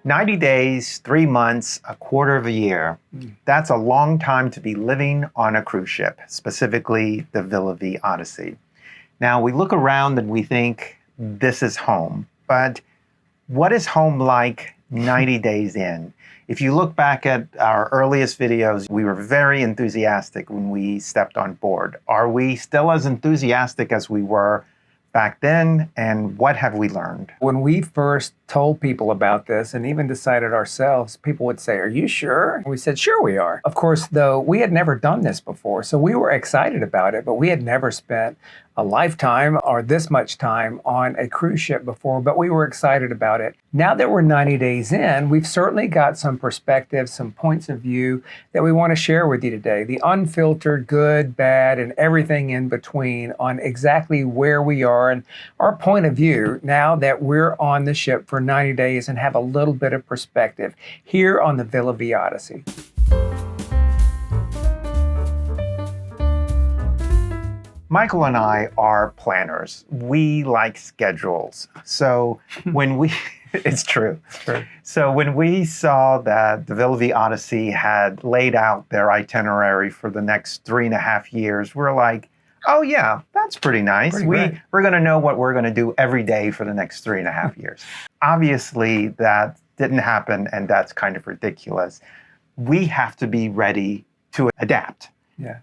90 days, 3 months, a quarter of a year. That's a long time to be living on a cruise ship, specifically the Villa Vie Odyssey. Now, we look around and we think this is home, but what is home like 90 days in? If you look back at our earliest videos, we were very enthusiastic when we stepped on board. Are we still as enthusiastic as we were back then, and what have we learned? When we first told people about this and even decided ourselves, people would say, "Are you sure?" We said, "Sure we are." Of course, though, we had never done this before, so we were excited about it, but we had never spent a lifetime or this much time on a cruise ship before, but we were excited about it. Now that we're 90 days in, we've certainly got some perspectives, some points of view that we want to share with you today. The unfiltered, good, bad, and everything in between on exactly where we are and our point of view now that we're on the ship for 90 days and have a little bit of perspective here on the Villa Vie Odyssey. Michael and I are planners. We like schedules. So when we, it's true. So when we saw that the Villa Vie Odyssey had laid out their itinerary for the next 3.5 years, we're like, oh yeah, that's pretty nice. We're going to know what we're going to do every day for the next 3.5 years. Obviously, that didn't happen, and that's kind of ridiculous. We have to be ready to adapt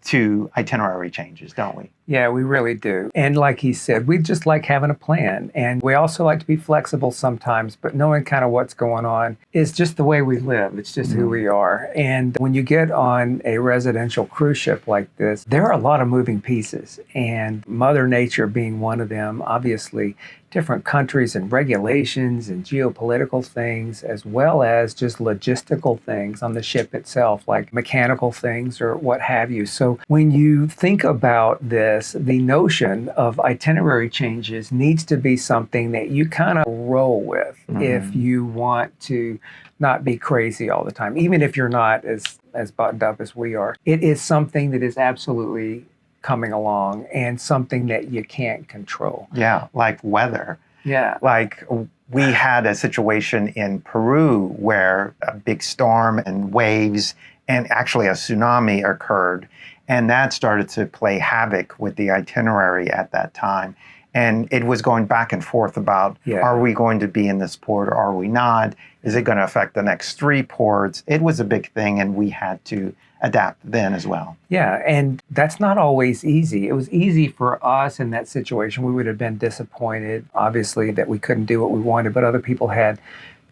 to itinerary changes, don't we? Yeah, we really do. And like he said, we just like having a plan. And we also like to be flexible sometimes, but knowing kind of what's going on is just the way we live. It's just who we are. And when you get on a residential cruise ship like this, there are a lot of moving pieces. And Mother Nature being one of them, obviously, different countries and regulations and geopolitical things, as well as just logistical things on the ship itself, like mechanical things or what have you. So when you think about this, the notion of itinerary changes needs to be something that you kind of roll with if you want to not be crazy all the time, even if you're not as buttoned up as we are. It is something that is absolutely coming along and something that you can't control. Yeah, like weather. Yeah. Like we had a situation in Peru where a big storm and waves and actually a tsunami occurred. And that started to play havoc with the itinerary at that time. And it was going back and forth about, are we going to be in this port or are we not? Is it going to affect the next 3 ports? It was a big thing, and we had to adapt then as well. Yeah, and that's not always easy. It was easy for us in that situation. We would have been disappointed, obviously, that we couldn't do what we wanted, but other people had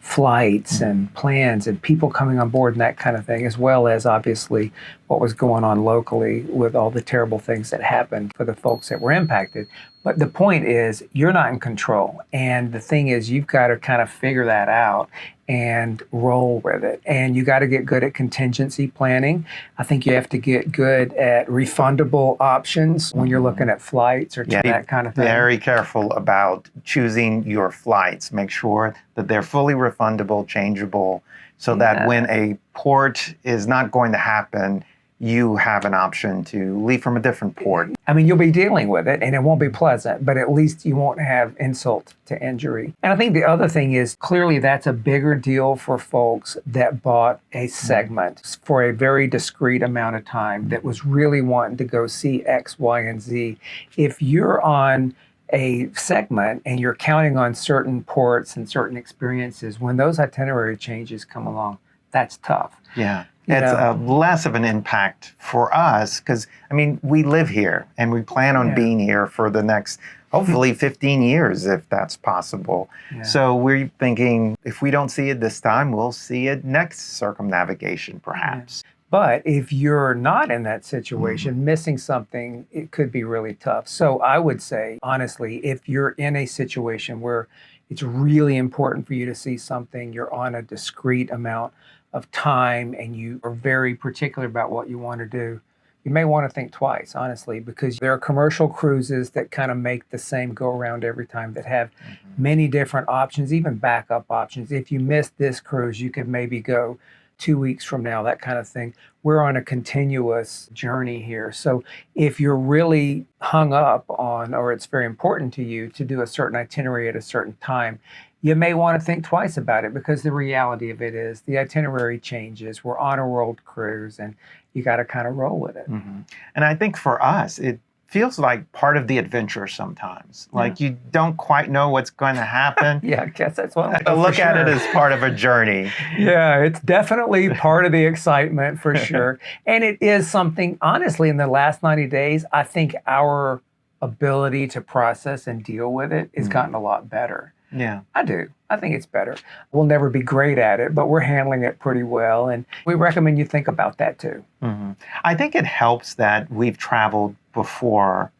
flights and plans and people coming on board and that kind of thing, as well as obviously what was going on locally with all the terrible things that happened for the folks that were impacted. But the point is, you're not in control. And the thing is, you've got to kind of figure that out and roll with it. And you got to get good at contingency planning. I think you have to get good at refundable options when you're looking at flights or that kind of thing. Very careful about choosing your flights. Make sure that they're fully refundable, changeable, so that when a port is not going to happen, you have an option to leave from a different port. I mean, you'll be dealing with it and it won't be pleasant, but at least you won't have insult to injury. And I think the other thing is, clearly that's a bigger deal for folks that bought a segment for a very discrete amount of time that was really wanting to go see X, Y, and Z. If you're on a segment and you're counting on certain ports and certain experiences, when those itinerary changes come along, that's tough. Yeah. It's less of an impact for us because, I mean, we live here and we plan on being here for the next, hopefully 15 years if that's possible. So we're thinking if we don't see it this time, we'll see it next circumnavigation perhaps. But if you're not in that situation, missing something, it could be really tough. So I would say, honestly, if you're in a situation where it's really important for you to see something, you're on a discrete amount of time and you are very particular about what you want to do, you may want to think twice, honestly, because there are commercial cruises that kind of make the same go around every time that have many different options, even backup options. If you miss this cruise, you could maybe go 2 weeks from now, that kind of thing. We're on a continuous journey here. So if you're really hung up on, or it's very important to you to do a certain itinerary at a certain time, you may want to think twice about it, because the reality of it is the itinerary changes. We're on a world cruise, and you got to kind of roll with it. Mm-hmm. And I think for us, it feels like part of the adventure sometimes. Like you don't quite know what's going to happen. Yeah, I guess that's what I look at it as part of a journey. Yeah, it's definitely part of the excitement for sure. And it is something, honestly, in the last 90 days, I think our ability to process and deal with it has gotten a lot better. Yeah. I do. I think it's better. We'll never be great at it, but we're handling it pretty well. And we recommend you think about that too. Mm-hmm. I think it helps that we've traveled before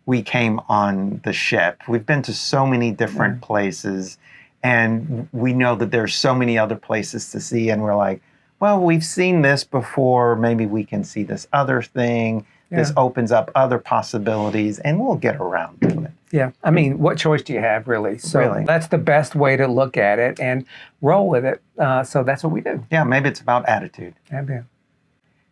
we came on the ship. We've been to so many different places, and we know that there's so many other places to see. And we're like, well, we've seen this before. Maybe we can see this other thing. Yeah. This opens up other possibilities, and we'll get around to it. Yeah. I mean, what choice do you have, really? So that's the best way to look at it and roll with it. So that's what we do. Yeah, maybe it's about attitude. Yeah.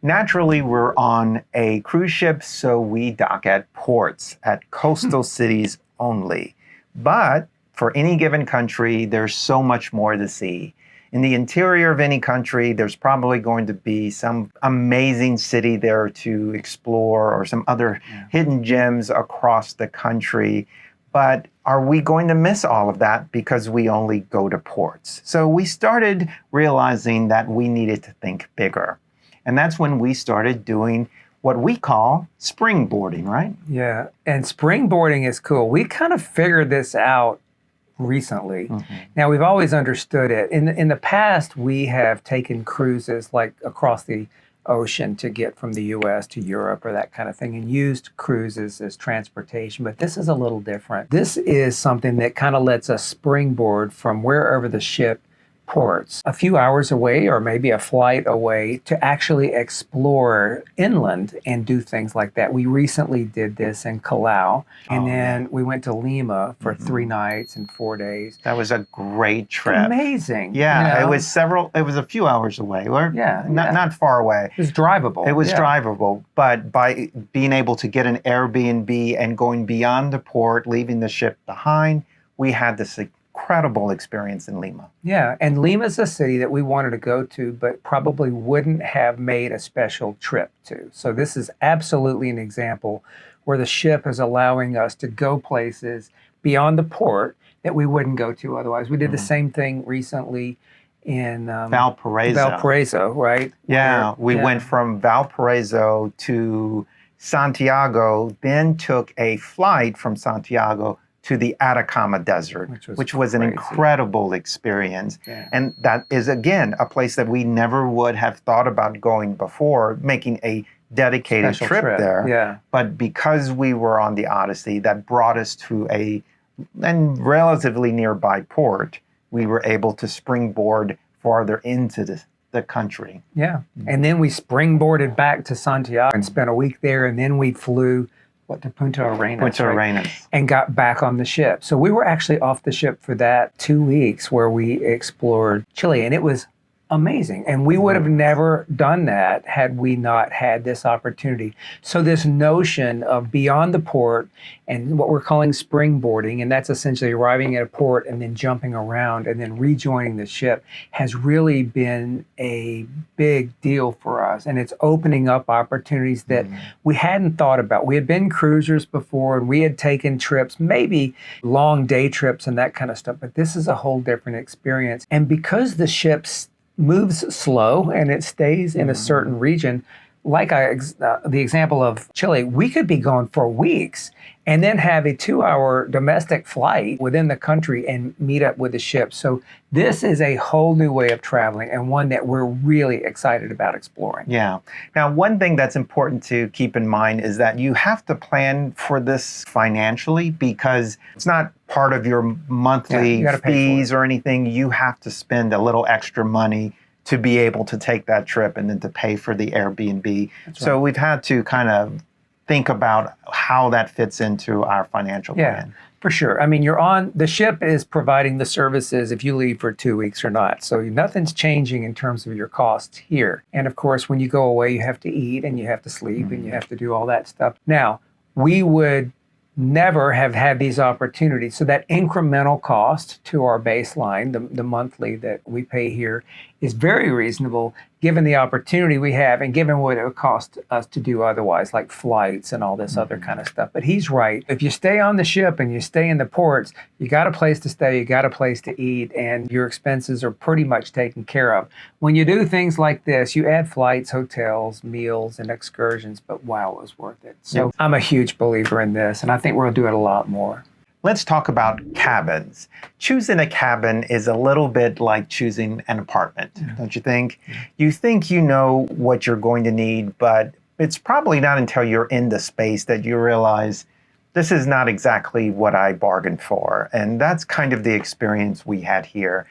Naturally, we're on a cruise ship, so we dock at ports, at coastal cities only. But for any given country, there's so much more to see. In the interior of any country, there's probably going to be some amazing city there to explore, or some other hidden gems across the country. But are we going to miss all of that because we only go to ports? So we started realizing that we needed to think bigger. And that's when we started doing what we call springboarding, right? Yeah, and springboarding is cool. We kind of figured this out recently. Mm-hmm. Now, we've always understood it. In the past, we have taken cruises like across the ocean to get from the U.S. to Europe or that kind of thing, and used cruises as transportation. But this is a little different. This is something that kind of lets us springboard from wherever the ship ports, a few hours away or maybe a flight away, to actually explore inland and do things like that. We recently did this in Callao, and then we went to Lima for 3 nights and 4 days. That was a great trip. Amazing. Yeah, it was a few hours away. Not far away. It was drivable. It was drivable, but by being able to get an Airbnb and going beyond the port, leaving the ship behind, we had this incredible experience in Lima. Yeah, and Lima's a city that we wanted to go to, but probably wouldn't have made a special trip to. So this is absolutely an example where the ship is allowing us to go places beyond the port that we wouldn't go to otherwise. We did the same thing recently in Valparaiso, right? Yeah, we went from Valparaiso to Santiago, then took a flight from Santiago to the Atacama Desert, which was an incredible experience. Yeah. And that is, again, a place that we never would have thought about going before, making a dedicated trip there. Yeah. But because we were on the Odyssey, that brought us to a relatively nearby port, we were able to springboard farther into the country. Yeah. And then we springboarded back to Santiago and spent a week there, and then we flew to Punta Arenas. And got back on the ship. So we were actually off the ship for that 2 weeks where we explored Chile, and it was amazing. And we would have never done that had we not had this opportunity. So this notion of beyond the port and what we're calling springboarding, and that's essentially arriving at a port and then jumping around and then rejoining the ship, has really been a big deal for us. And it's opening up opportunities that we hadn't thought about. We had been cruisers before, and we had taken trips, maybe long day trips and that kind of stuff, but this is a whole different experience. And because the ship's moves slow and it stays in a certain region, like the example of Chile, we could be gone for weeks and then have a 2-hour domestic flight within the country and meet up with the ship. So this is a whole new way of traveling, and one that we're really excited about exploring. Yeah. Now, one thing that's important to keep in mind is that you have to plan for this financially, because it's not part of your monthly fees or anything. You have to spend a little extra money to be able to take that trip and then to pay for the Airbnb. So we've had to kind of think about how that fits into our financial plan. For sure. I mean, the ship is providing the services if you leave for 2 weeks or not. So nothing's changing in terms of your costs here. And of course, when you go away, you have to eat and you have to sleep and you have to do all that stuff. Now, we would never have had these opportunities. So that incremental cost to our baseline, the monthly that we pay here, is very reasonable given the opportunity we have and given what it would cost us to do otherwise, like flights and all this other kind of stuff. But he's right. If you stay on the ship and you stay in the ports, you got a place to stay, you got a place to eat, and your expenses are pretty much taken care of. When you do things like this, you add flights, hotels, meals, and excursions, but wow, it was worth it. So I'm a huge believer in this, and I think we'll do it a lot more. Let's talk about cabins. Choosing a cabin is a little bit like choosing an apartment, don't you think? You think you know what you're going to need, but it's probably not until you're in the space that you realize this is not exactly what I bargained for. And that's kind of the experience we had here.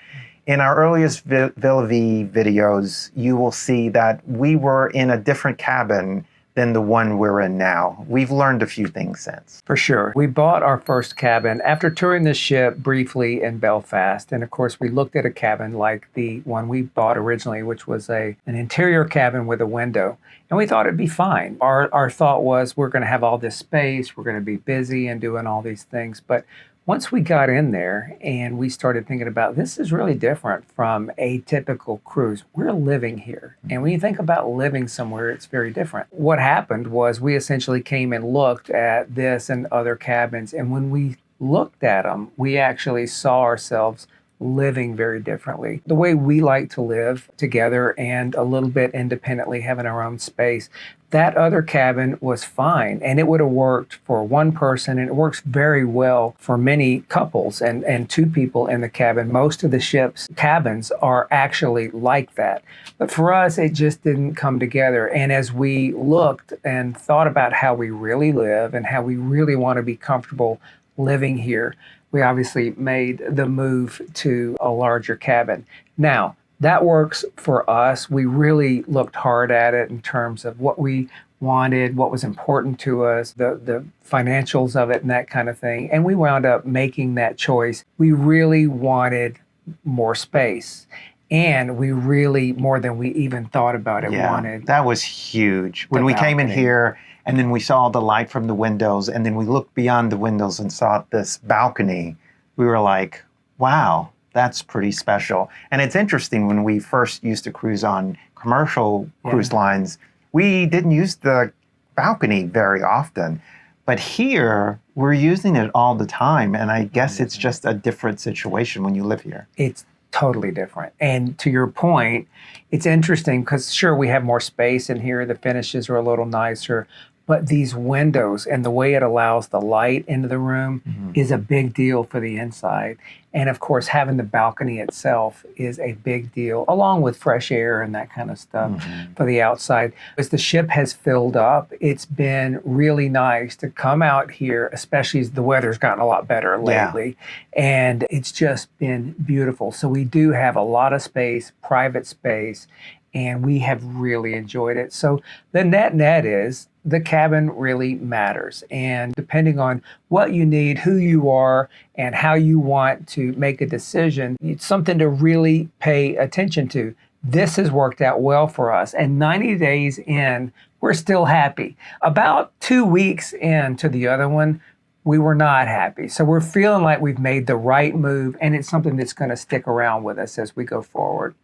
In our earliest Villa Vie videos, you will see that we were in a different cabin than the one we're in now. We've learned a few things since. For sure. We bought our first cabin after touring the ship briefly in Belfast. And of course, we looked at a cabin like the one we bought originally, which was an interior cabin with a window. And we thought it'd be fine. Our thought was we're going to have all this space, we're going to be busy and doing all these things. But once we got in there and we started thinking about this is really different from a typical cruise. We're living here. And when you think about living somewhere, it's very different. What happened was we essentially came and looked at this and other cabins. And when we looked at them, we actually saw ourselves living very differently. The way we like to live together and a little bit independently, having our own space, that other cabin was fine and it would have worked for one person, and it works very well for many couples and two people in the cabin. Most of the ship's cabins are actually like that. But for us, it just didn't come together. And as we looked and thought about how we really live and how we really want to be comfortable living here, we obviously made the move to a larger cabin. Now, that works for us. We really looked hard at it in terms of what we wanted, what was important to us, the financials of it and that kind of thing. And we wound up making that choice. We really wanted more space. And we really, more than we even thought about it, wanted. That was huge. When we came in here, and then we saw the light from the windows, and then we looked beyond the windows and saw this balcony, we were like, wow, that's pretty special. And it's interesting, when we first used to cruise on commercial cruise lines, we didn't use the balcony very often. But here, we're using it all the time. And I guess it's just a different situation when you live here. It's totally different. And to your point, it's interesting because sure, we have more space in here. The finishes are a little nicer. But these windows and the way it allows the light into the room is a big deal for the inside. And of course, having the balcony itself is a big deal, along with fresh air and that kind of stuff for the outside. As the ship has filled up, it's been really nice to come out here, especially as the weather's gotten a lot better lately. And it's just been beautiful. So we do have a lot of space, private space, and we have really enjoyed it. So the net is, the cabin really matters. And depending on what you need, who you are, and how you want to make a decision, it's something to really pay attention to. This has worked out well for us. And 90 days in, we're still happy. About 2 weeks into the other one, we were not happy. So we're feeling like we've made the right move, and it's something that's going to stick around with us as we go forward.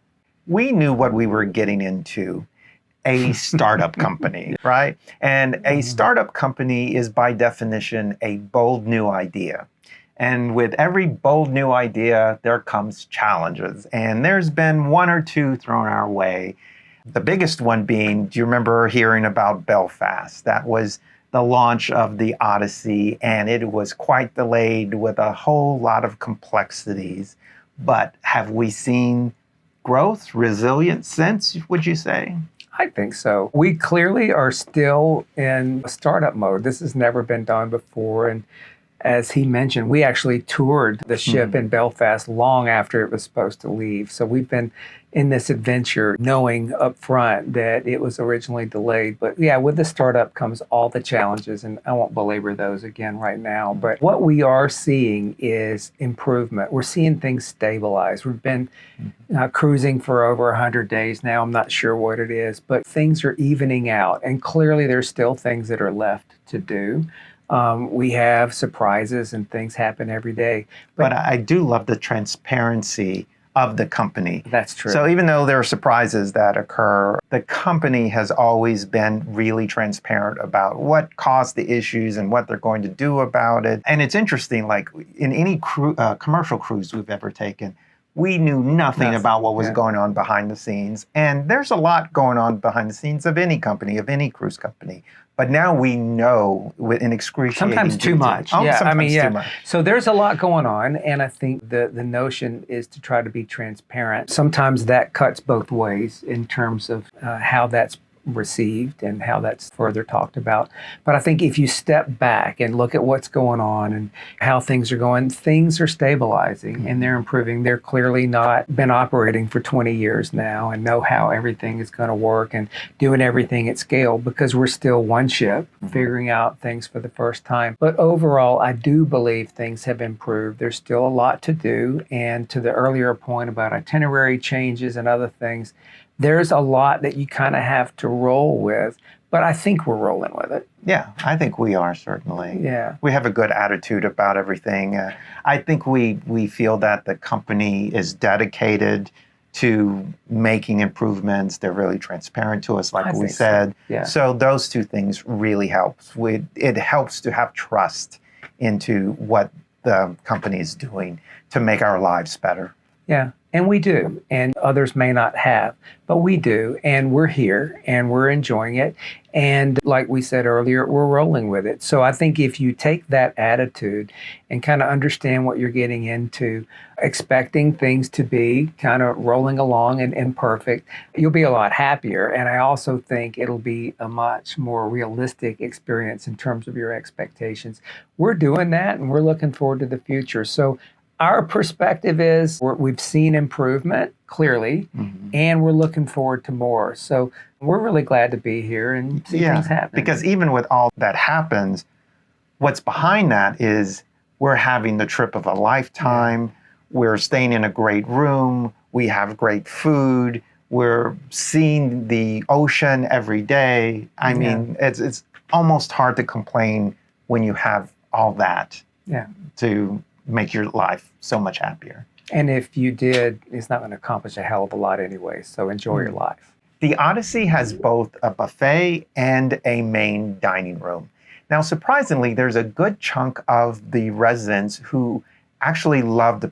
We knew what we were getting into. A startup company, right? And a startup company is by definition a bold new idea. And with every bold new idea, there comes challenges. And there's been one or two thrown our way. The biggest one being, do you remember hearing about Belfast? That was the launch of the Odyssey, and it was quite delayed with a whole lot of complexities. But have we seen growth, resilience since, would you say? I think so. We clearly are still in startup mode. This has never been done before. And as he mentioned, we actually toured the ship in Belfast long after it was supposed to leave. So we've been in this adventure knowing up front that it was originally delayed. But yeah, with the startup comes all the challenges, and I won't belabor those again right now. But what we are seeing is improvement. We're seeing things stabilize. We've been cruising for over 100 days now. I'm not sure what it is, but things are evening out. And clearly there's still things that are left to do. We have surprises and things happen every day. But I do love the transparency of the company. That's true. So even though there are surprises that occur, the company has always been really transparent about what caused the issues and what they're going to do about it. And it's interesting, like in any commercial cruise we've ever taken, we knew nothing about what was going on behind the scenes. And there's a lot going on behind the scenes of any company, of any cruise company. But now we know in excruciating sometimes too much. Too much. So there's a lot going on, and I think the notion is to try to be transparent. Sometimes that cuts both ways in terms of how that's received and how that's further talked about. But I think if you step back and look at what's going on and how things are going, things are stabilizing and they're improving. They're clearly not been operating for 20 years now and know how everything is going to work and doing everything at scale, because we're still one ship figuring out things for the first time. But overall, I do believe things have improved. There's still a lot to do. And to the earlier point about itinerary changes and other things, there's a lot that you kind of have to roll with, but I think we're rolling with it. Yeah, I think we are, certainly. Yeah. We have a good attitude about everything. I think we feel that the company is dedicated to making improvements. They're really transparent to us, like we said. So. Yeah. So those two things really helps. It helps to have trust into what the company is doing to make our lives better. Yeah, and we do, and others may not have, but we do, and we're here, and we're enjoying it, and like we said earlier, we're rolling with it. So I think if you take that attitude and kind of understand what you're getting into, expecting things to be kind of rolling along and imperfect, you'll be a lot happier, and I also think it'll be a much more realistic experience in terms of your expectations. We're doing that, and we're looking forward to the future. So our perspective is we've seen improvement, clearly, and we're looking forward to more. So we're really glad to be here and see things happen. Because even with all that happens, what's behind that is we're having the trip of a lifetime. We're staying in a great room. We have great food. We're seeing the ocean every day. I mean, it's almost hard to complain when you have all that to make your life so much happier. And if you did, it's not going to accomplish a hell of a lot anyway, so enjoy your life. The Odyssey has both a buffet and a main dining room. Now, surprisingly, there's a good chunk of the residents who actually love the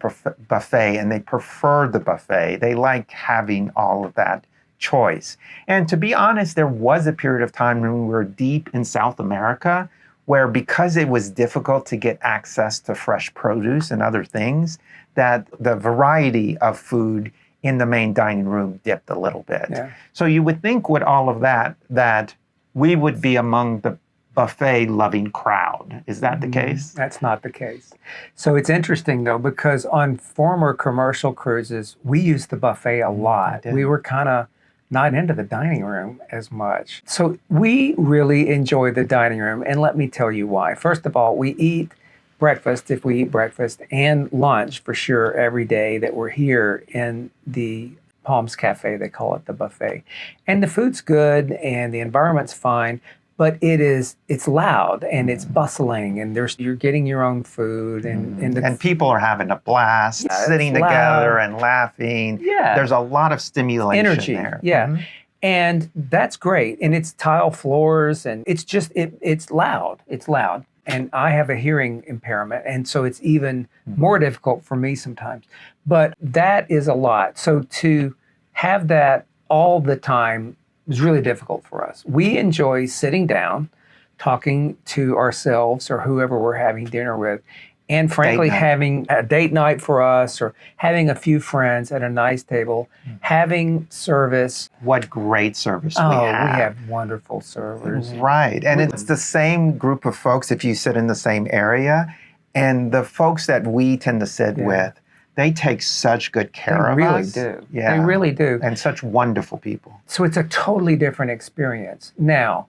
buffet and they prefer the buffet. They like having all of that choice. And to be honest, there was a period of time when we were deep in South America where, because it was difficult to get access to fresh produce and other things, that the variety of food in the main dining room dipped a little bit. Yeah. So you would think with all of that, that we would be among the buffet-loving crowd. Is that the case? That's not the case. So it's interesting, though, because on former commercial cruises, we used the buffet a lot. We were kind of not into the dining room as much. So we really enjoy the dining room, and let me tell you why. First of all, we eat breakfast, if we eat breakfast, and lunch for sure every day that we're here in the Palms Cafe. They call it the buffet. And the food's good, and the environment's fine, but it's loud and it's bustling, and you're getting your own food, and people are having a blast, sitting together and laughing. Yeah. There's a lot of stimulation energy there. Yeah. And that's great. And it's tile floors, and it's just it's loud. It's loud. And I have a hearing impairment, and so it's even more difficult for me sometimes. But that is a lot. So to have that all the time is really difficult for us. We enjoy sitting down, talking to ourselves or whoever we're having dinner with, and frankly, having a date night for us, or having a few friends at a nice table, having service. What great service we have. We have wonderful servers. Right. And it's the same group of folks if you sit in the same area. And the folks that we tend to sit with, they take such good care of us. They really do. Yeah. They really do. And such wonderful people. So it's a totally different experience. Now,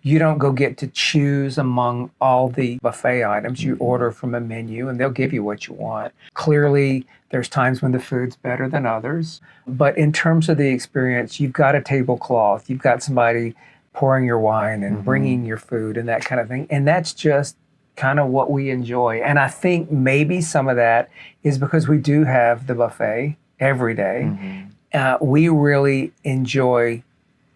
you don't go get to choose among all the buffet items. You order from a menu and they'll give you what you want. Clearly, there's times when the food's better than others. But in terms of the experience, you've got a tablecloth, you've got somebody pouring your wine and bringing your food and that kind of thing. And that's just kind of what we enjoy. And I think maybe some of that is because we do have the buffet every day. We really enjoy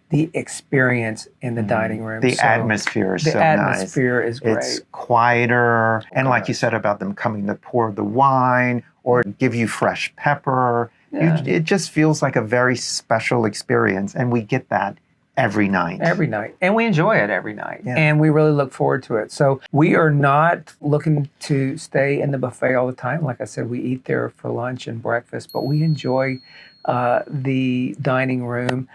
the experience in the dining room. The atmosphere is so nice. The atmosphere is great. It's quieter. And like you said about them coming to pour the wine or give you fresh pepper, it just feels like a very special experience. And we get that every night. Every night. And we enjoy it every night. Yeah. And we really look forward to it. So we are not looking to stay in the buffet all the time. Like I said, we eat there for lunch and breakfast, but we enjoy the dining room.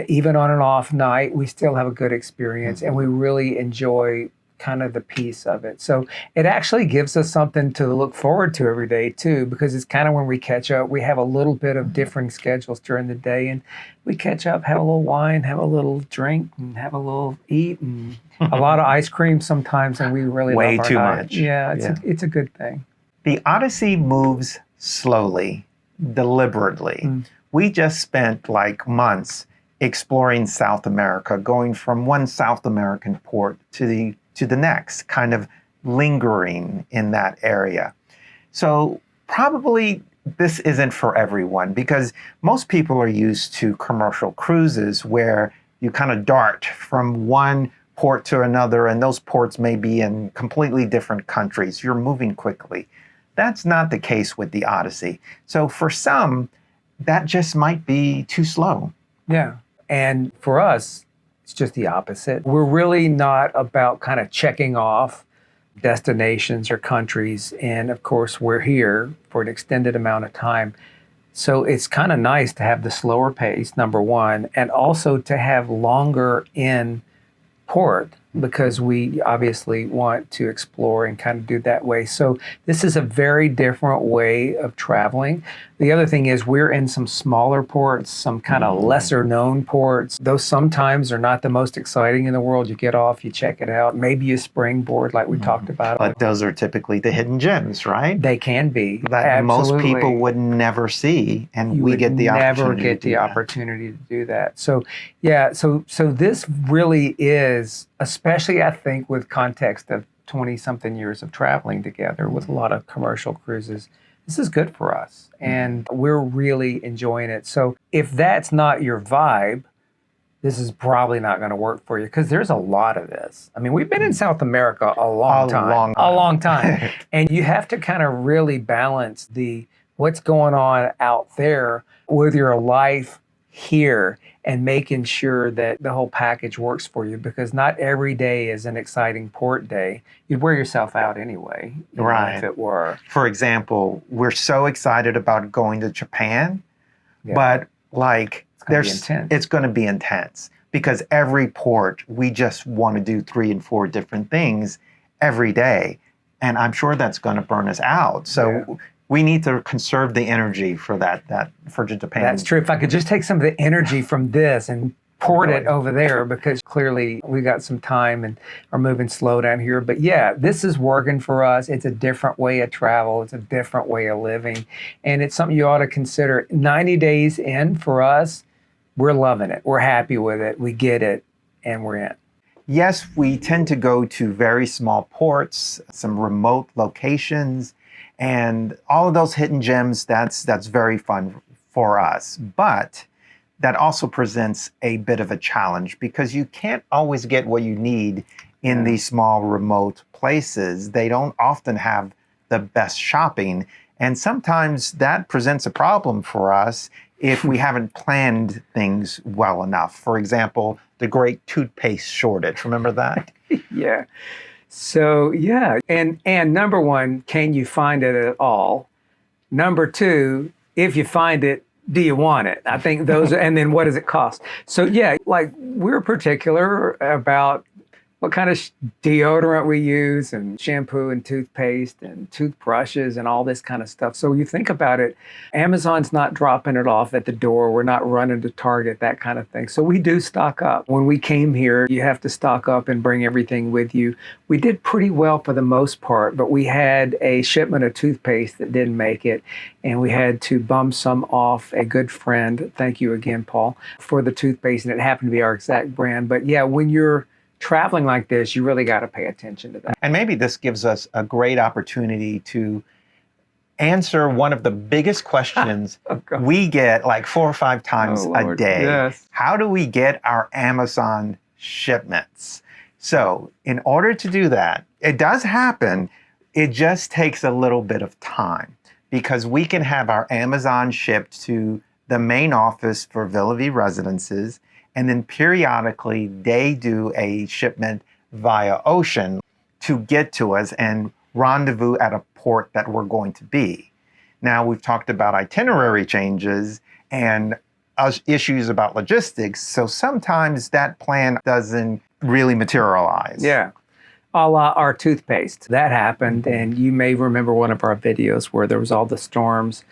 Even on an off night, we still have a good experience and we really enjoy kind of the piece of it. So it actually gives us something to look forward to every day too, because it's kind of when we catch up, we have a little bit of differing schedules during the day and we catch up, have a little wine, have a little drink and have a little eat and a lot of ice cream sometimes, and we really way love our too night. much. Yeah, it's a good thing. The Odyssey moves slowly, deliberately. We just spent like months exploring South America, going from one South American port to the next, kind of lingering in that area. So probably this isn't for everyone because most people are used to commercial cruises where you kind of dart from one port to another, and those ports may be in completely different countries. You're moving quickly. That's not the case with the Odyssey. So for some, that just might be too slow. Yeah. And for us, it's just the opposite. We're really not about kind of checking off destinations or countries. And of course, we're here for an extended amount of time. So it's kind of nice to have the slower pace, number one, and also to have longer in port because we obviously want to explore and kind of do that way. So this is a very different way of traveling. The other thing is we're in some smaller ports, some kind of lesser known ports. Those sometimes are not the most exciting in the world. You get off, you check it out. Maybe you springboard like we talked about. But those are typically the hidden gems, right? They can be. That most people would never see, and we get the opportunity. Never get the opportunity to do that. So yeah, so this really is, especially I think with context of 20-something years of traveling together with a lot of commercial cruises, this is good for us. And we're really enjoying it. So if that's not your vibe, this is probably not going to work for you because there's a lot of this. I mean, we've been in South America a long time. And you have to kind of really balance what's going on out there with your life here and making sure that the whole package works for you, because not every day is an exciting port day. You'd wear yourself out anyway, if it were. For example, we're so excited about going to Japan, but like it's going to be intense because every port, we just want to do 3 and 4 different things every day. And I'm sure that's going to burn us out. So we need to conserve the energy for for Japan. That's true. If I could just take some of the energy from this and port it over there, because clearly we got some time and are moving slow down here. But yeah, this is working for us. It's a different way of travel. It's a different way of living. And it's something you ought to consider. 90 days in for us, we're loving it. We're happy with it. We get it, and we're in. Yes, we tend to go to very small ports, some remote locations, and all of those hidden gems, that's very fun for us. But that also presents a bit of a challenge because you can't always get what you need in these small remote places. They don't often have the best shopping. And sometimes that presents a problem for us if we haven't planned things well enough. For example, the great toothpaste shortage. Remember that? Yeah. So, yeah. And number one, can you find it at all? Number two, if you find it, do you want it? I think those, and then what does it cost? So, yeah, like we're particular about what kind of deodorant we use and shampoo and toothpaste and toothbrushes and all this kind of stuff. So you think about it, Amazon's not dropping it off at the door. We're not running to Target, that kind of thing. So we do stock up. When we came here, you have to stock up and bring everything with you. We did pretty well for the most part, but we had a shipment of toothpaste that didn't make it, and we had to bum some off a good friend. Thank you again, Paul, for the toothpaste, and it happened to be our exact brand. But yeah, when you're traveling like this, you really got to pay attention to that. And maybe this gives us a great opportunity to answer one of the biggest questions we get like 4 or 5 times a day. Yes. How do we get our Amazon shipments? So in order to do that, it does happen. It just takes a little bit of time because we can have our Amazon shipped to the main office for Villa Vie Residences, and then periodically they do a shipment via ocean to get to us and rendezvous at a port that we're going to be. Now, we've talked about itinerary changes and issues about logistics, so sometimes that plan doesn't really materialize. Yeah. A la our toothpaste. That happened, and you may remember one of our videos where there was all the storms,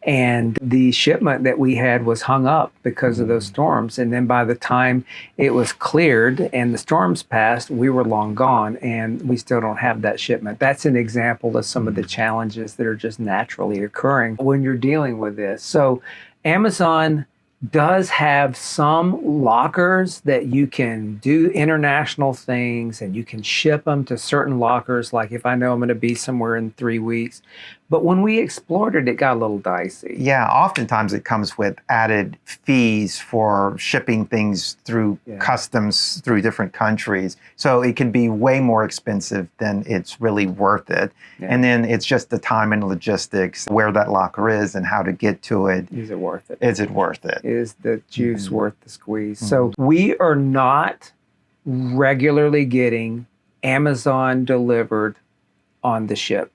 and the shipment that we had was hung up because of those storms. And then by the time it was cleared and the storms passed, we were long gone, and we still don't have that shipment. That's an example of some of the challenges that are just naturally occurring when you're dealing with this. So Amazon does have some lockers that you can do international things, and you can ship them to certain lockers, like if I know I'm going to be somewhere in 3 weeks. But when we explored it, it got a little dicey. Yeah, oftentimes it comes with added fees for shipping things through customs through different countries. So it can be way more expensive than it's really worth it. Yeah. And then it's just the time and logistics, where that locker is and how to get to it. Is it worth it? Is it worth it? Is the juice worth the squeeze? So we are not regularly getting Amazon delivered on the ship.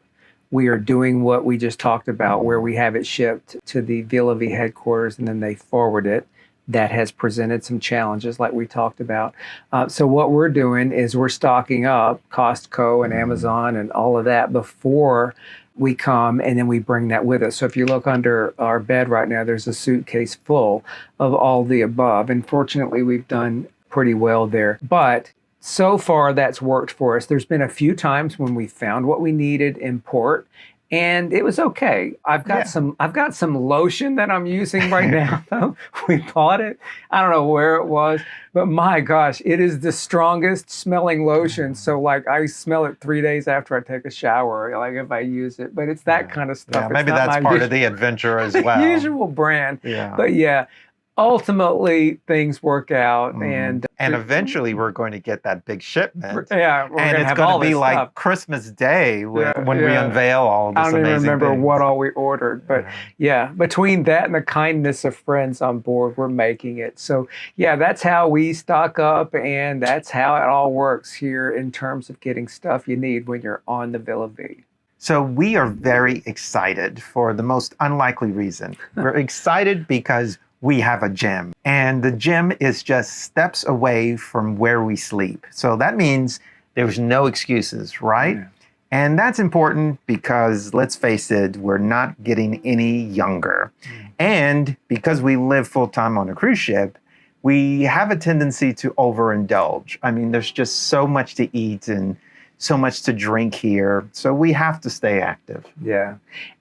We are doing what we just talked about, where we have it shipped to the Villa Vie headquarters and then they forward it. That has presented some challenges like we talked about. So what we're doing is we're stocking up Costco and Amazon and all of that before we come, and then we bring that with us. So if you look under our bed right now, there's a suitcase full of all the above. And fortunately, we've done pretty well there. But so far, that's worked for us. There's been a few times when we found what we needed in port, and it was okay. I've got some lotion that I'm using right now. We bought it. I don't know where it was, but my gosh, it is the strongest smelling lotion. So like I smell it 3 days after I take a shower, like if I use it. But it's that kind of stuff. Yeah, maybe that's part of the adventure as well. Usual brand. Yeah. But yeah. Ultimately, things work out, and eventually we're going to get that big shipment. Yeah, and it's going to be like Christmas Day when we unveil all this amazing I don't even remember things. what all we ordered, but yeah, between that and the kindness of friends on board, we're making it. So yeah, that's how we stock up, and that's how it all works here in terms of getting stuff you need when you're on the Villa Vie. So we are very excited for the most unlikely reason. We're excited because we have a gym, and the gym is just steps away from where we sleep. So that means there's no excuses, right? Yeah. And that's important because, let's face it, we're not getting any younger. And because we live full-time on a cruise ship, we have a tendency to overindulge. I mean, there's just so much to eat and so much to drink here. So we have to stay active. Yeah.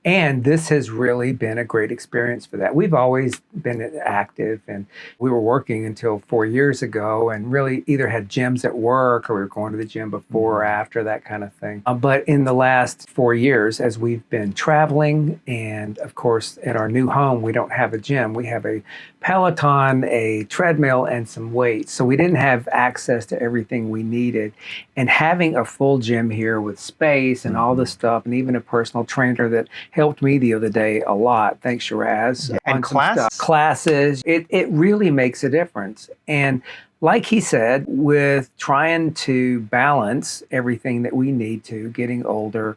And this has really been a great experience for that. We've always been active, and we were working until 4 years ago and really either had gyms at work or we were going to the gym before or after, that kind of thing. But in the last 4 years, as we've been traveling, and of course at our new home, we don't have a gym. We have a Peloton, a treadmill, and some weights. So we didn't have access to everything we needed. And having a full gym here with space and all this stuff, and even a personal trainer that helped me the other day a lot. Thanks, Shiraz. Yeah. And classes. It really makes a difference. And like he said, with trying to balance everything that we need to, getting older,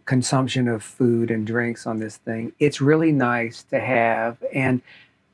consumption of food and drinks on this thing, it's really nice to have. And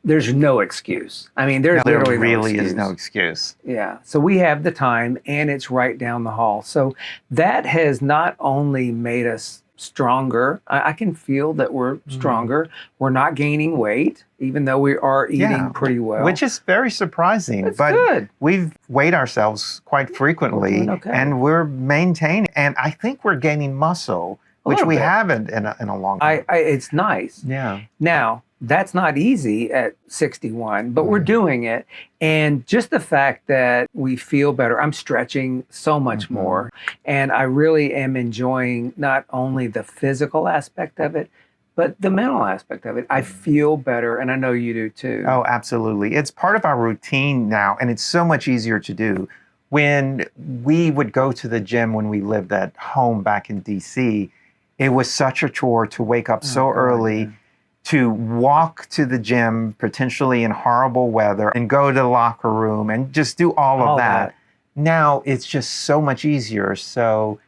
there's no excuse. I mean, there's There literally really no excuse. is no excuse. Yeah. So we have the time and it's right down the hall. So that has not only made us stronger, I can feel that we're stronger. We're not gaining weight, even though we are eating pretty well. Which is very surprising. It's but good. We've weighed ourselves quite frequently We're doing okay. and we're maintaining. And I think we're gaining muscle, which we haven't in a long time. It's nice. Yeah. Now, that's not easy at 61, but we're doing it. And just the fact that we feel better, I'm stretching so much more. And I really am enjoying not only the physical aspect of it, but the mental aspect of it. I feel better, and I know you do too. Oh, absolutely. It's part of our routine now, and it's so much easier to do. When we would go to the gym when we lived at home back in DC, it was such a chore to wake up so early, to walk to the gym, potentially in horrible weather, and go to the locker room and just do all of that. Now it's just so much easier. So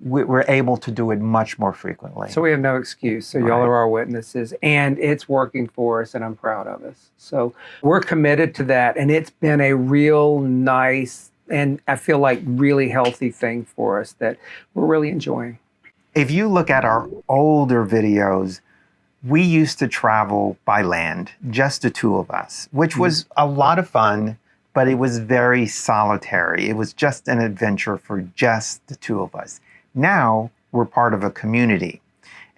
we're able to do it much more frequently. So we have no excuse. So y'all are our witnesses, and it's working for us, and I'm proud of us. So we're committed to that, and it's been a real nice, and I feel like really healthy thing for us that we're really enjoying. If you look at our older videos, we used to travel by land, just the two of us, which was a lot of fun, but it was very solitary. It was just an adventure for just the two of us. Now we're part of a community.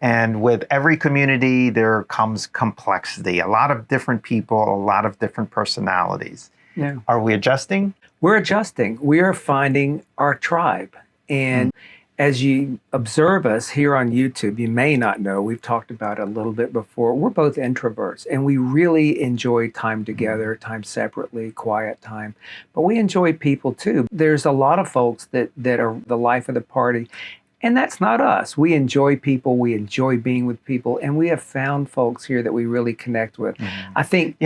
And with every community, there comes complexity, a lot of different people, a lot of different personalities. Yeah. Are we adjusting? We're adjusting. We are finding our tribe. And as you observe us here on YouTube, you may not know, we've talked about it a little bit before, we're both introverts and we really enjoy time together, time separately, quiet time. But we enjoy people too. There's a lot of folks that are the life of the party. And that's not us. We enjoy people, we enjoy being with people, and we have found folks here that we really connect with. I think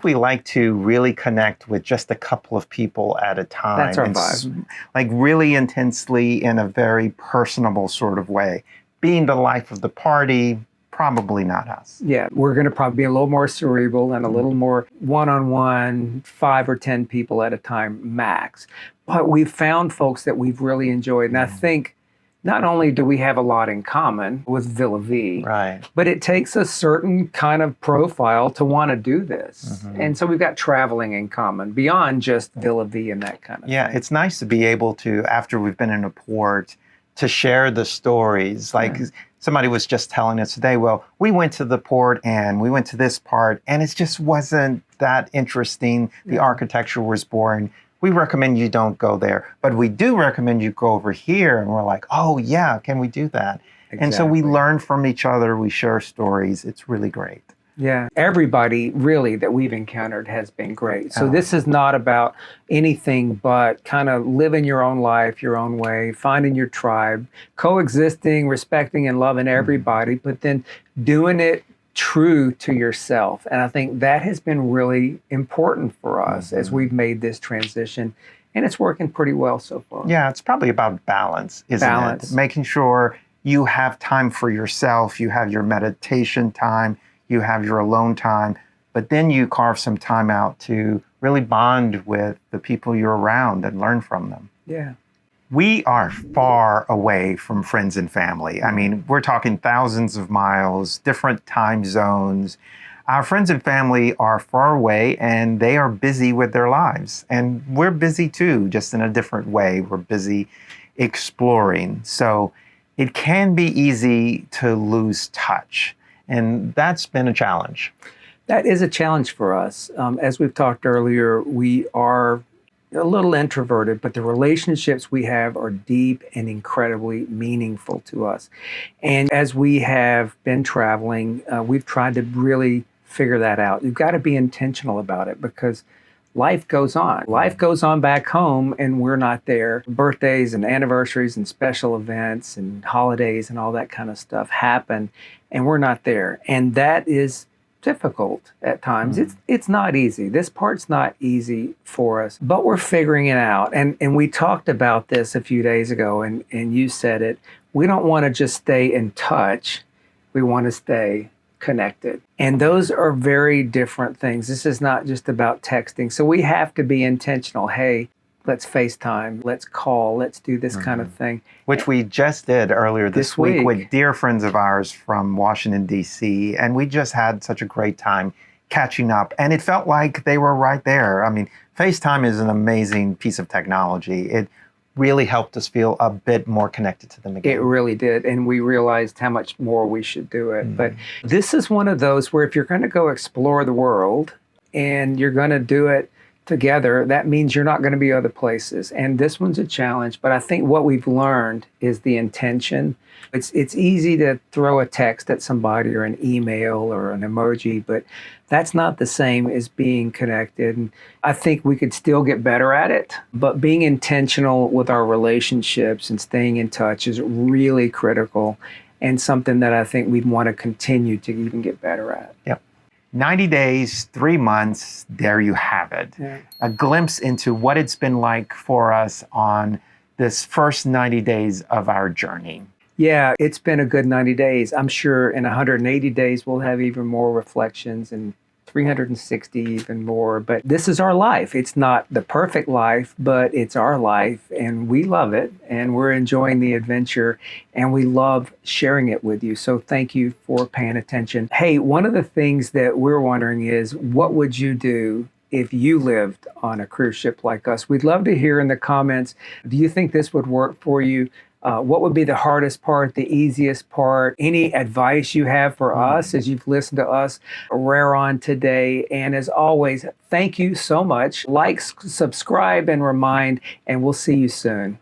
we like to really connect with just a couple of people at a time. That's our vibe. Like really intensely in a very personable sort of way. Being the life of the party, probably not us. Yeah, we're going to probably be a little more cerebral and a little more one-on-one, 5 or 10 people at a time max. But we've found folks that we've really enjoyed. And I think not only do we have a lot in common with Villa Vie, but it takes a certain kind of profile to want to do this. And so we've got traveling in common beyond just Villa Vie and that kind of thing. Yeah, it's nice to be able to, after we've been in a port, to share the stories. Like somebody was just telling us today, well, we went to the port and we went to this part and it just wasn't that interesting. The architecture was boring. We recommend you don't go there, but we do recommend you go over here. And we're like, oh yeah, can we do that? And so we learn from each other. We share stories. It's really great. Yeah, everybody really that we've encountered has been great. So this is not about anything but kind of living your own life, your own way, finding your tribe, coexisting, respecting and loving everybody, but then doing it true to yourself. And I think that has been really important for us as we've made this transition. And it's working pretty well so far. Yeah, it's probably about balance, isn't it? Making sure you have time for yourself, you have your meditation time, you have your alone time, but then you carve some time out to really bond with the people you're around and learn from them. Yeah. We are far away from friends and family. I mean, we're talking thousands of miles, different time zones. Our friends and family are far away and they are busy with their lives. And we're busy too, just in a different way. We're busy exploring. So it can be easy to lose touch. And that's been a challenge. That is a challenge for us. As we've talked earlier, we are a little introverted, but the relationships we have are deep and incredibly meaningful to us. And as we have been traveling, we've tried to really figure that out. You've got to be intentional about it because life goes on. Life goes on back home and we're not there. Birthdays and anniversaries and special events and holidays and all that kind of stuff happen and we're not there. And that is difficult at times. It's not easy. This part's not easy for us, but we're figuring it out. And we talked about this a few days ago and you said it. We don't want to just stay in touch. We want to stay connected. And those are very different things. This is not just about texting. So we have to be intentional. Hey, let's FaceTime, let's call, let's do this kind of thing. Which we just did earlier this week with dear friends of ours from Washington, D.C. And we just had such a great time catching up. And it felt like they were right there. I mean, FaceTime is an amazing piece of technology. It really helped us feel a bit more connected to them again. It really did. And we realized how much more we should do it. But this is one of those where if you're going to go explore the world and you're going to do it together, that means you're not going to be other places. And this one's a challenge. But I think what we've learned is the intention. It's easy to throw a text at somebody or an email or an emoji, but that's not the same as being connected. And I think we could still get better at it, but being intentional with our relationships and staying in touch is really critical and something that I think we want to continue to even get better at. Yep. 90 days, 3 months, there you have it. Yeah. A glimpse into what it's been like for us on this first 90 days of our journey. Yeah, it's been a good 90 days. I'm sure in 180 days, we'll have even more reflections and 360 even more. But this is our life. It's not the perfect life, but it's our life and we love it and we're enjoying the adventure and we love sharing it with you. So thank you for paying attention. Hey, one of the things that we're wondering is what would you do if you lived on a cruise ship like us? We'd love to hear in the comments, do you think this would work for you? What would be the hardest part, the easiest part? Any advice you have for us as you've listened to us rare on today? And as always, thank you so much. Like, subscribe, and remind, and we'll see you soon.